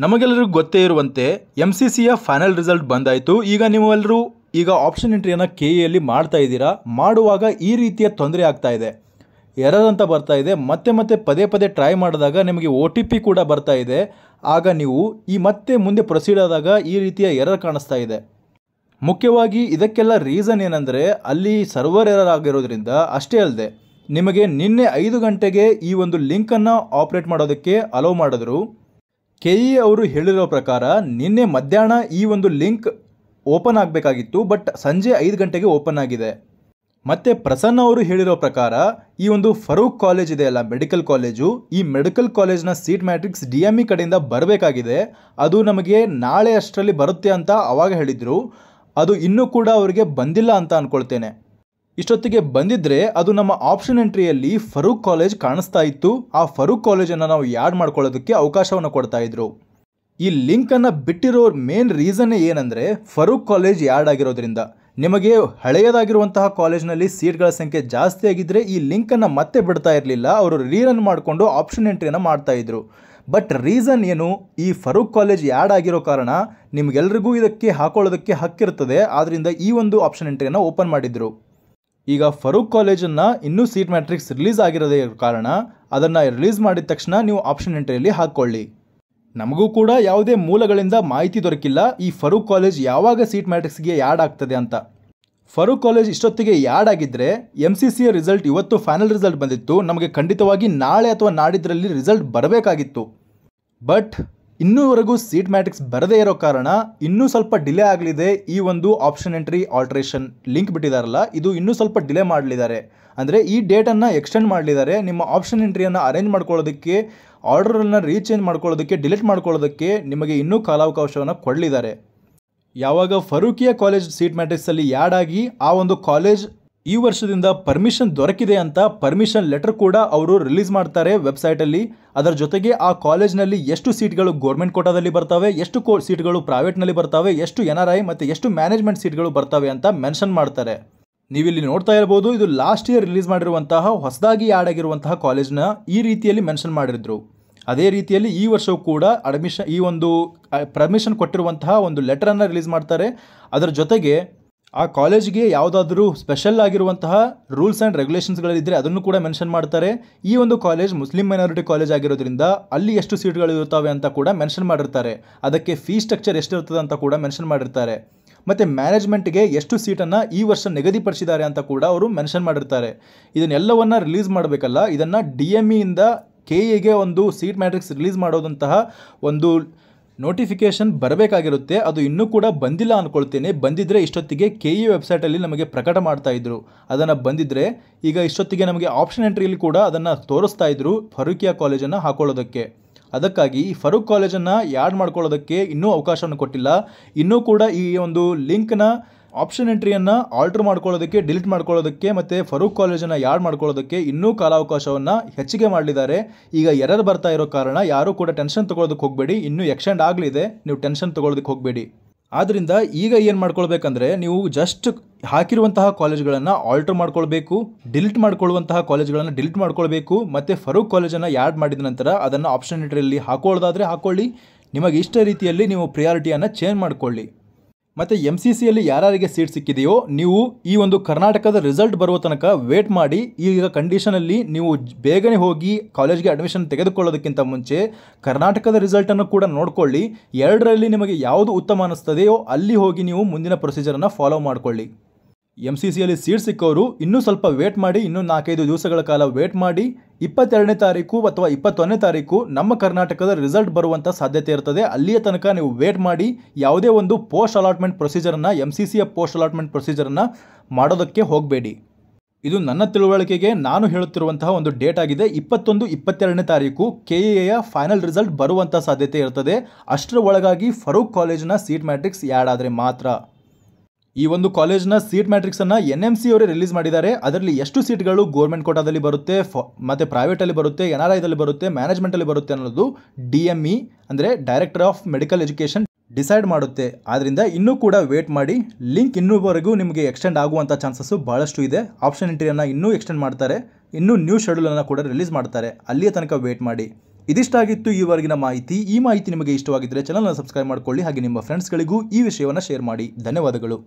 ನಮಗೆಲ್ಲರಿಗೂ ಗೊತ್ತೇ ಇರುವಂತೆ MCCಯ ಫೈನಲ್ ರಿಸಲ್ಟ್ ಬಂದಾಯಿತು. ಈಗ ನೀವೆಲ್ಲರೂ ಆಪ್ಷನ್ ಎಂಟ್ರಿಯನ್ನು KEಯಲ್ಲಿ ಮಾಡ್ತಾ ಇದ್ದೀರಾ. ಮಾಡುವಾಗ ಈ ರೀತಿಯ ತೊಂದರೆ ಆಗ್ತಾ ಇದೆ, ಎರರ್ ಅಂತ ಬರ್ತಾ ಇದೆ. ಮತ್ತೆ ಪದೇ ಪದೇ ಟ್ರೈ ಮಾಡಿದಾಗ ನಿಮಗೆ OTP ಕೂಡ ಬರ್ತಾ ಇದೆ. ಆಗ ನೀವು ಮತ್ತೆ ಮುಂದೆ ಪ್ರೊಸೀಡ್ ಆದಾಗ ಈ ರೀತಿಯ ಎರರ್ ಕಾಣಿಸ್ತಾ ಇದೆ. ಮುಖ್ಯವಾಗಿ ಇದಕ್ಕೆಲ್ಲ ರೀಸನ್ ಏನಂದರೆ ಅಲ್ಲಿ ಸರ್ವರ್ ಎರರ್ ಆಗಿರೋದ್ರಿಂದ. ಅಷ್ಟೇ ಅಲ್ಲದೆ ನಿಮಗೆ ನಿನ್ನೆ 5 ಗಂಟೆಗೆ ಈ ಒಂದು ಲಿಂಕನ್ನು ಆಪರೇಟ್ ಮಾಡೋದಕ್ಕೆ ಅಲೋ ಮಾಡಿದ್ರು. KE ಅವರು ಹೇಳಿರೋ ಪ್ರಕಾರ ನಿನ್ನೆ ಮಧ್ಯಾಹ್ನ ಈ ಒಂದು ಲಿಂಕ್ ಓಪನ್ ಆಗಬೇಕಾಗಿತ್ತು, ಬಟ್ ಸಂಜೆ 5 ಗಂಟೆಗೆ ಓಪನ್ ಆಗಿದೆ. ಮತ್ತು ಪ್ರಸನ್ನ ಅವರು ಹೇಳಿರೋ ಪ್ರಕಾರ ಈ ಒಂದು ಫರೂಕ್ ಕಾಲೇಜ್ ಇದೆ ಅಲ್ಲ, ಮೆಡಿಕಲ್ ಕಾಲೇಜು, ಈ ಮೆಡಿಕಲ್ ಕಾಲೇಜ್ನ ಸೀಟ್ ಮ್ಯಾಟ್ರಿಕ್ಸ್ DME ಕಡೆಯಿಂದ ಬರಬೇಕಾಗಿದೆ. ಅದು ನಮಗೆ ನಾಳೆ ಅಷ್ಟರಲ್ಲಿ ಬರುತ್ತೆ ಅಂತ ಆವಾಗ ಹೇಳಿದರು. ಅದು ಇನ್ನೂ ಕೂಡ ಅವರಿಗೆ ಬಂದಿಲ್ಲ ಅಂತ ಅಂದ್ಕೊಳ್ತೇನೆ. ಇಷ್ಟೊತ್ತಿಗೆ ಬಂದಿದ್ದರೆ ಅದು ನಮ್ಮ ಆಪ್ಷನ್ ಎಂಟ್ರಿಯಲ್ಲಿ ಫರೂಕ್ ಕಾಲೇಜ್ ಕಾಣಿಸ್ತಾ ಇತ್ತು. ಆ ಫರೂಕ್ ಕಾಲೇಜನ್ನು ನಾವು ಯಾಡ್ ಮಾಡ್ಕೊಳ್ಳೋದಕ್ಕೆ ಅವಕಾಶವನ್ನು ಕೊಡ್ತಾ ಇದ್ರು. ಈ ಲಿಂಕನ್ನು ಬಿಟ್ಟಿರೋ ಮೇನ್ ರೀಸನ್ನೇ ಏನಂದರೆ ಫರೂಕ್ ಕಾಲೇಜ್ ಯಾಡ್ ಆಗಿರೋದ್ರಿಂದ. ನಿಮಗೆ ಹಳೆಯದಾಗಿರುವಂತಹ ಕಾಲೇಜ್ನಲ್ಲಿ ಸೀಟ್ಗಳ ಸಂಖ್ಯೆ ಜಾಸ್ತಿ ಆಗಿದ್ದರೆ ಈ ಲಿಂಕನ್ನು ಮತ್ತೆ ಬಿಡ್ತಾ ಇರಲಿಲ್ಲ, ಅವರು ರೀರನ್ ಮಾಡಿಕೊಂಡು ಆಪ್ಷನ್ ಎಂಟ್ರಿಯನ್ನು ಮಾಡ್ತಾ ಇದ್ರು. ಬಟ್ ರೀಸನ್ ಏನು? ಈ ಫರೂಕ್ ಕಾಲೇಜ್ ಯಾಡ್ ಆಗಿರೋ ಕಾರಣ ನಿಮಗೆಲ್ರಿಗೂ ಇದಕ್ಕೆ ಹಾಕೊಳ್ಳೋದಕ್ಕೆ ಹಕ್ಕಿರ್ತದೆ. ಆದ್ದರಿಂದ ಈ ಒಂದು ಆಪ್ಷನ್ ಎಂಟ್ರಿಯನ್ನು ಓಪನ್ ಮಾಡಿದ್ರು. ಈಗ ಫರೂಕ್ ಕಾಲೇಜನ್ನು ಇನ್ನೂ ಸೀಟ್ ಮ್ಯಾಟ್ರಿಕ್ಸ್ ರಿಲೀಸ್ ಆಗಿರೋದೇ ಕಾರಣ ಅದನ್ನು ರಿಲೀಸ್ ಮಾಡಿದ ತಕ್ಷಣ ನೀವು ಆಪ್ಷನ್ ಎಂಟ್ರಿಯಲ್ಲಿ ಹಾಕ್ಕೊಳ್ಳಿ. ನಮಗೂ ಕೂಡ ಯಾವುದೇ ಮೂಲಗಳಿಂದ ಮಾಹಿತಿ ದೊರಕಿಲ್ಲ ಈ ಫರೂಕ್ ಕಾಲೇಜ್ ಯಾವಾಗ ಸೀಟ್ ಮ್ಯಾಟ್ರಿಕ್ಸ್ಗೆ ಯಾಡ್ ಆಗ್ತದೆ ಅಂತ. ಫರೂಕ್ ಕಾಲೇಜ್ ಇಷ್ಟೊತ್ತಿಗೆ ಯಾಡ್ ಆಗಿದ್ದರೆ MCCಯ ರಿಸಲ್ಟ್ ಇವತ್ತು ಫೈನಲ್ ರಿಸಲ್ಟ್ ಬಂದಿತ್ತು. ನಮಗೆ ಖಂಡಿತವಾಗಿ ನಾಳೆ ಅಥವಾ ನಾಡಿದ್ರಲ್ಲಿ ರಿಸಲ್ಟ್ ಬರಬೇಕಾಗಿತ್ತು. ಬಟ್ ಇನ್ನೂವರೆಗೂ ಸೀಟ್ ಮ್ಯಾಟ್ರಿಕ್ಸ್ ಬರದೇ ಇರೋ ಕಾರಣ ಇನ್ನೂ ಸ್ವಲ್ಪ ಡಿಲೇ ಆಗಲಿದೆ. ಈ ಒಂದು ಆಪ್ಷನ್ ಎಂಟ್ರಿ ಆಲ್ಟ್ರೇಷನ್ ಲಿಂಕ್ ಬಿಟ್ಟಿದ್ದಾರಲ್ಲ, ಇದು ಇನ್ನೂ ಸ್ವಲ್ಪ ಡಿಲೇ ಮಾಡಲಿದ್ದಾರೆ. ಅಂದರೆ ಈ ಡೇಟನ್ನು ಎಕ್ಸ್ಟೆಂಡ್ ಮಾಡಲಿದ್ದಾರೆ. ನಿಮ್ಮ ಆಪ್ಷನ್ ಎಂಟ್ರಿಯನ್ನು ಅರೇಂಜ್ ಮಾಡ್ಕೊಳ್ಳೋದಕ್ಕೆ, ಆರ್ಡರನ್ನು ರೀಚೇಂಜ್ ಮಾಡ್ಕೊಳ್ಳೋದಕ್ಕೆ, ಡಿಲೀಟ್ ಮಾಡ್ಕೊಳ್ಳೋದಕ್ಕೆ ನಿಮಗೆ ಇನ್ನೂ ಕಾಲಾವಕಾಶವನ್ನು ಕೊಡಲಿದ್ದಾರೆ. ಯಾವಾಗ ಫರೂಕಿಯಾ ಕಾಲೇಜ್ ಸೀಟ್ ಮ್ಯಾಟ್ರಿಕ್ಸಲ್ಲಿ ಯಾಡ್ ಆಗಿ ಆ ಒಂದು ಕಾಲೇಜ್ ಈ ವರ್ಷದಿಂದ ಪರ್ಮಿಷನ್ ದೊರಕಿದೆ ಅಂತ ಪರ್ಮಿಷನ್ ಲೆಟರ್ ಕೂಡ ಅವರು ರಿಲೀಸ್ ಮಾಡ್ತಾರೆ ವೆಬ್ಸೈಟಲ್ಲಿ. ಅದರ ಜೊತೆಗೆ ಆ ಕಾಲೇಜ್ನಲ್ಲಿ ಎಷ್ಟು ಸೀಟ್ಗಳು ಗೌರ್ಮೆಂಟ್ ಕೋಟಾದಲ್ಲಿ ಬರ್ತವೆ, ಎಷ್ಟು ಸೀಟ್ಗಳು ಪ್ರೈವೇಟ್ನಲ್ಲಿ ಬರ್ತವೆ, ಎಷ್ಟು NRI ಮತ್ತು ಎಷ್ಟು ಮ್ಯಾನೇಜ್ಮೆಂಟ್ ಸೀಟ್ಗಳು ಬರ್ತವೆ ಅಂತ ಮೆನ್ಷನ್ ಮಾಡ್ತಾರೆ. ನೀವಿಲ್ಲಿ ನೋಡ್ತಾ ಇರ್ಬೋದು, ಇದು ಲಾಸ್ಟ್ ಇಯರ್ ರಿಲೀಸ್ ಮಾಡಿರುವಂತಹ ಹೊಸದಾಗಿ ಯಾಡ್ ಆಗಿರುವಂತಹ ಕಾಲೇಜ್ನ ಈ ರೀತಿಯಲ್ಲಿ ಮೆನ್ಷನ್ ಮಾಡಿದ್ರು. ಅದೇ ರೀತಿಯಲ್ಲಿ ಈ ವರ್ಷವೂ ಕೂಡ ಈ ಒಂದು ಪರ್ಮಿಷನ್ ಕೊಟ್ಟಿರುವಂತಹ ಒಂದು ಲೆಟರನ್ನು ರಿಲೀಸ್ ಮಾಡ್ತಾರೆ. ಅದರ ಜೊತೆಗೆ ಆ ಕಾಲೇಜ್ಗೆ ಯಾವುದಾದ್ರೂ ಸ್ಪೆಷಲ್ ಆಗಿರುವಂತಹ ರೂಲ್ಸ್ ಆ್ಯಂಡ್ ರೆಗ್ಯುಲೇಷನ್ಸ್ಗಳಿದ್ದರೆ ಅದನ್ನು ಕೂಡ ಮೆನ್ಷನ್ ಮಾಡ್ತಾರೆ. ಈ ಒಂದು ಕಾಲೇಜ್ ಮುಸ್ಲಿಂ ಮೈನಾರಿಟಿ ಕಾಲೇಜ್ ಆಗಿರೋದ್ರಿಂದ ಅಲ್ಲಿ ಎಷ್ಟು ಸೀಟ್ಗಳು ಇರ್ತವೆ ಅಂತ ಕೂಡ ಮೆನ್ಷನ್ ಮಾಡಿರ್ತಾರೆ. ಅದಕ್ಕೆ ಫೀ ಸ್ಟ್ರಕ್ಚರ್ ಎಷ್ಟಿರ್ತದೆ ಅಂತ ಕೂಡ ಮೆನ್ಷನ್ ಮಾಡಿರ್ತಾರೆ. ಮತ್ತು ಮ್ಯಾನೇಜ್ಮೆಂಟ್ಗೆ ಎಷ್ಟು ಸೀಟನ್ನು ಈ ವರ್ಷ ನಿಗದಿಪಡಿಸಿದ್ದಾರೆ ಅಂತ ಕೂಡ ಅವರು ಮೆನ್ಷನ್ ಮಾಡಿರ್ತಾರೆ. ಇದನ್ನೆಲ್ಲವನ್ನು ರಿಲೀಸ್ ಮಾಡಬೇಕಲ್ಲ, ಇದನ್ನು DMEಯಿಂದ KEಗೆ ಒಂದು ಸೀಟ್ ಮ್ಯಾಟ್ರಿಕ್ಸ್ ರಿಲೀಸ್ ಮಾಡೋದಂತಹ ಒಂದು ನೋಟಿಫಿಕೇಷನ್ ಬರಬೇಕಾಗಿರುತ್ತೆ. ಅದು ಇನ್ನೂ ಕೂಡ ಬಂದಿಲ್ಲ ಅಂದ್ಕೊಳ್ತೇನೆ. ಬಂದಿದ್ದರೆ ಇಷ್ಟೊತ್ತಿಗೆ KE ವೆಬ್ಸೈಟಲ್ಲಿ ನಮಗೆ ಪ್ರಕಟ ಮಾಡ್ತಾ ಇದ್ರು. ಅದನ್ನು ಬಂದಿದ್ದರೆ ಈಗ ಇಷ್ಟೊತ್ತಿಗೆ ನಮಗೆ ಆಪ್ಷನ್ ಎಂಟ್ರಿಯಲ್ಲಿ ಕೂಡ ಅದನ್ನು ತೋರಿಸ್ತಾ ಇದ್ರು ಫರೂಕಿಯಾ ಕಾಲೇಜನ್ನು ಹಾಕೊಳ್ಳೋದಕ್ಕೆ. ಅದಕ್ಕಾಗಿ ಈ ಫರೂಕ್ ಕಾಲೇಜನ್ನು ಯಾಡ್ ಮಾಡ್ಕೊಳ್ಳೋದಕ್ಕೆ ಇನ್ನೂ ಅವಕಾಶವನ್ನು ಕೊಟ್ಟಿಲ್ಲ. ಇನ್ನೂ ಕೂಡ ಈ ಒಂದು ಲಿಂಕ್ನ ಆಪ್ಷನ್ ಎಂಟ್ರಿಯನ್ನು ಆಲ್ಟರ್ ಮಾಡ್ಕೊಳ್ಳೋದಕ್ಕೆ, ಡಿಲೀಟ್ ಮಾಡ್ಕೊಳ್ಳೋದಕ್ಕೆ ಮತ್ತು ಫರೂಕ್ ಕಾಲೇಜನ್ನು ಯಾಡ್ ಮಾಡ್ಕೊಳ್ಳೋದಕ್ಕೆ ಇನ್ನೂ ಕಾಲಾವಕಾಶವನ್ನು ಹೆಚ್ಚಿಗೆ ಮಾಡಲಿದ್ದಾರೆ. ಈಗ ಎರರ್ ಬರ್ತಾ ಇರೋ ಕಾರಣ ಯಾರೂ ಕೂಡ ಟೆನ್ಷನ್ ತೊಗೊಳೋದಕ್ಕೆ ಹೋಗಬೇಡಿ. ಇನ್ನೂ ಎಕ್ಸ್ಟೆಂಡ್ ಆಗಲಿದೆ, ನೀವು ಟೆನ್ಷನ್ ತೊಗೊಳೋದಕ್ಕೆ ಹೋಗಬೇಡಿ. ಆದ್ದರಿಂದ ಈಗ ಏನು ಮಾಡ್ಕೊಳ್ಬೇಕಂದ್ರೆ ನೀವು ಜಸ್ಟ್ ಹಾಕಿರುವಂತಹ ಕಾಲೇಜ್ಗಳನ್ನು ಆಲ್ಟರ್ ಮಾಡ್ಕೊಳ್ಬೇಕು, ಡಿಲೀಟ್ ಮಾಡ್ಕೊಳ್ಳುವಂತಹ ಕಾಲೇಜ್ಗಳನ್ನು ಡಿಲೀಟ್ ಮಾಡ್ಕೊಳ್ಬೇಕು. ಮತ್ತು ಫರೂಕ್ ಕಾಲೇಜನ್ನು ಯಾಡ್ ಮಾಡಿದ ನಂತರ ಅದನ್ನು ಆಪ್ಷನ್ ಎಂಟ್ರಿಯಲ್ಲಿ ಹಾಕೊಳ್ಳೋದಾದರೆ ಹಾಕ್ಕೊಳ್ಳಿ. ನಿಮಗೆ ಇಷ್ಟ ರೀತಿಯಲ್ಲಿ ನೀವು ಪ್ರಿಯಾರಿಟಿಯನ್ನು ಚೇಂಜ್ ಮಾಡಿಕೊಳ್ಳಿ. ಮತ್ತು MCCಯಲ್ಲಿ ಯಾರಿಗೆ ಸೀಟ್ ಸಿಕ್ಕಿದೆಯೋ ನೀವು ಈ ಒಂದು ಕರ್ನಾಟಕದ ರಿಸಲ್ಟ್ ಬರುವ ತನಕ ವೇಟ್ ಮಾಡಿ. ಈಗ ಕಂಡೀಷನಲ್ಲಿ ನೀವು ಬೇಗನೆ ಹೋಗಿ ಕಾಲೇಜ್ಗೆ ಅಡ್ಮಿಷನ್ ತೆಗೆದುಕೊಳ್ಳೋದಕ್ಕಿಂತ ಮುಂಚೆ ಕರ್ನಾಟಕದ ರಿಸಲ್ಟನ್ನು ಕೂಡ ನೋಡಿಕೊಳ್ಳಿ. ಎರಡರಲ್ಲಿ ನಿಮಗೆ ಯಾವುದು ಉತ್ತಮ ಅನ್ನಿಸ್ತದೆಯೋ ಅಲ್ಲಿ ಹೋಗಿ ನೀವು ಮುಂದಿನ ಪ್ರೊಸೀಜರನ್ನು ಫಾಲೋ ಮಾಡಿಕೊಳ್ಳಿ. MCCಯಲ್ಲಿ ಸೀಟ್ ಸಿಕ್ಕೋರು ಇನ್ನೂ ಸ್ವಲ್ಪ ವೇಟ್ ಮಾಡಿ, ಇನ್ನೂ 4-5 ದಿವಸಗಳ ಕಾಲ ವೇಟ್ ಮಾಡಿ. 22ನೇ ತಾರೀಕು ಅಥವಾ 21ನೇ ತಾರೀಕು ನಮ್ಮ ಕರ್ನಾಟಕದ ರಿಸಲ್ಟ್ ಬರುವಂಥ ಸಾಧ್ಯತೆ ಇರ್ತದೆ. ಅಲ್ಲಿಯ ತನಕ ನೀವು ವೇಟ್ ಮಾಡಿ. ಯಾವುದೇ ಒಂದು ಪೋಸ್ಟ್ ಅಲಾಟ್ಮೆಂಟ್ ಪ್ರೊಸೀಜರನ್ನು, MCCಯ ಪೋಸ್ಟ್ ಅಲಾಟ್ಮೆಂಟ್ ಪ್ರೊಸೀಜರನ್ನು ಮಾಡೋದಕ್ಕೆ ಹೋಗಬೇಡಿ. ಇದು ನನ್ನ ತಿಳುವಳಿಕೆಗೆ ನಾನು ಹೇಳುತ್ತಿರುವಂತಹ ಒಂದು ಡೇಟ್ ಆಗಿದೆ. 21-22ನೇ ತಾರೀಕು KEಯ ಫೈನಲ್ ರಿಸಲ್ಟ್ ಬರುವಂಥ ಸಾಧ್ಯತೆ ಇರ್ತದೆ. ಅಷ್ಟರ ಒಳಗಾಗಿ ಫರೂಕ್ ಕಾಲೇಜಿನ ಸೀಟ್ ಮ್ಯಾಟ್ರಿಕ್ಸ್ ಯಾಡ್ ಆದರೆ ಮಾತ್ರ. ಈ ಒಂದು ಕಾಲೇಜ್ನ ಸೀಟ್ ಮ್ಯಾಟ್ರಿಕ್ಸನ್ನು NMC ಅವರೇ ರಿಲೀಸ್ ಮಾಡಿದ್ದಾರೆ. ಅದರಲ್ಲಿ ಎಷ್ಟು ಸೀಟ್ಗಳು ಗೌರ್ಮೆಂಟ್ ಕೋಟಾದಲ್ಲಿ ಬರುತ್ತೆ, ಮತ್ತು ಪ್ರೈವೇಟಲ್ಲಿ ಬರುತ್ತೆ, NRIದಲ್ಲಿ ಬರುತ್ತೆ, ಮ್ಯಾನೇಜ್ಮೆಂಟಲ್ಲಿ ಬರುತ್ತೆ ಅನ್ನೋದು DME ಅಂದರೆ director of medical education decide ಮಾಡುತ್ತೆ. ಆದ್ದರಿಂದ ಇನ್ನೂ ಕೂಡ ವೇಟ್ ಮಾಡಿ. ಲಿಂಕ್ ಇನ್ನೂವರೆಗೂ ನಿಮಗೆ ಎಕ್ಸ್ಟೆಂಡ್ ಆಗುವಂಥ ಚಾನ್ಸಸ್ಸು ಭಾಳಷ್ಟು ಇದೆ. ಆಪ್ಷನ್ ಎಂಟ್ರಿಯನ್ನು ಇನ್ನೂ ಎಕ್ಸ್ಟೆಂಡ್ ಮಾಡ್ತಾರೆ, ಇನ್ನೂ ನ್ಯೂ ಶೆಡ್ಯೂಲನ್ನು ಕೂಡ ರಿಲೀಸ್ ಮಾಡ್ತಾರೆ. ಅಲ್ಲಿಯ ತನಕ ವೇಟ್ ಮಾಡಿ. ಇದಿಷ್ಟಾಗಿತ್ತು ಈವರೆಗಿನ ಮಾಹಿತಿ. ಈ ಮಾಹಿತಿ ನಿಮಗೆ ಇಷ್ಟವಾಗಿದ್ದರೆ ಚಾನಲ್ನ ಸಬ್ಸ್ಕ್ರೈಬ್ ಮಾಡಿಕೊಳ್ಳಿ, ಹಾಗೆ ನಿಮ್ಮ ಫ್ರೆಂಡ್ಸ್ಗಳಿಗೂ ಈ ವಿಷಯವನ್ನು ಶೇರ್ ಮಾಡಿ. ಧನ್ಯವಾದಗಳು.